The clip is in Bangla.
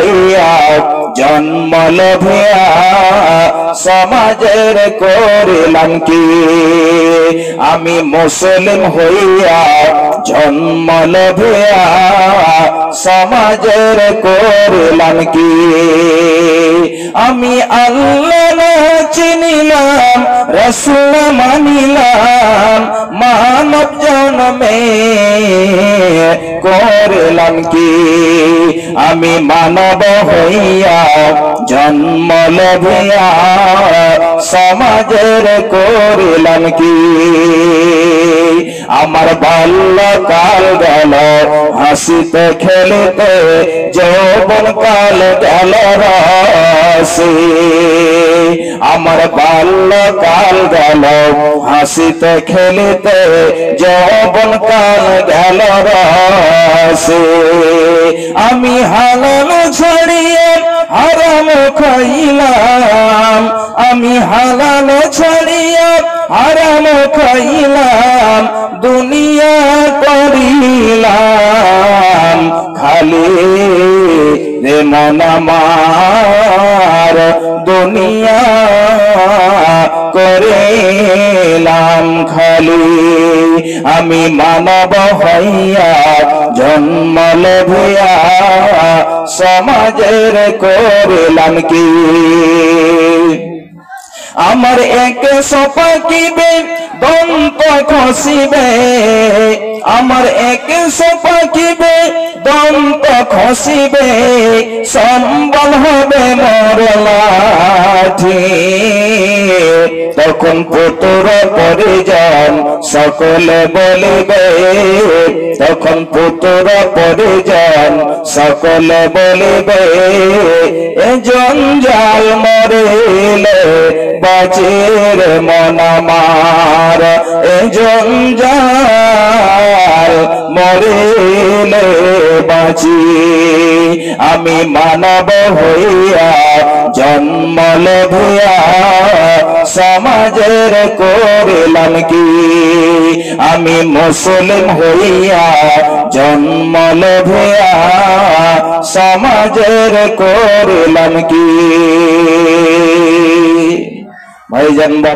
হইয়া জন্ম লভিয়া সমাজের করিলাম কি আমি মুসলিম হইয়া জন্ম লভিয়া সমাজের করিলাম কি আমি আল্লাহ চিনিলাম রাসূল মানিলাম মানব জন্মে করিলাম কি আমি মানব হইয়া জন্ম লভিয়া সমাজের করিলাম কি আমার বাল্যকাল গেল হাসিতে খেলিতে যৌবন কাল গেল রসে আমার বাল্যকাল গেল হাসিতে খেলিতে যৌবন কাল গেল রসে আমি হালাল ছাড়িয়ে হারাম খাইলাম আমি হালাল ছাড়িয়ে হারাম খাইলাম দুনিয়া করিলাম খালি রে মন আমার দুনিয়া করিলাম খালি আমি মানব হইয়া জন্ম লভিয়া সমাজের করিলাম কি আমার এক সপাকিবে দন্ত খসিবে আমার এক সপাকিবে দন্ত খসিবে সম্বল হবে মোর লাঠি তখন পুত্র পরিজন সকলে বলিবে তখন পুত্র পরিজন সকলে বলিবে এ জঞ্জাল মরিলে বাঁচির মন আমার এ জঞ্জাল মরিলে বাঁচি আমি মানব হইয়া জন্ম লভিয়া সমাজের করিলাম কি আমি মুসলিম হইয়া জন্ম লভিয়া সমাজের করিলাম কি ভাইজান।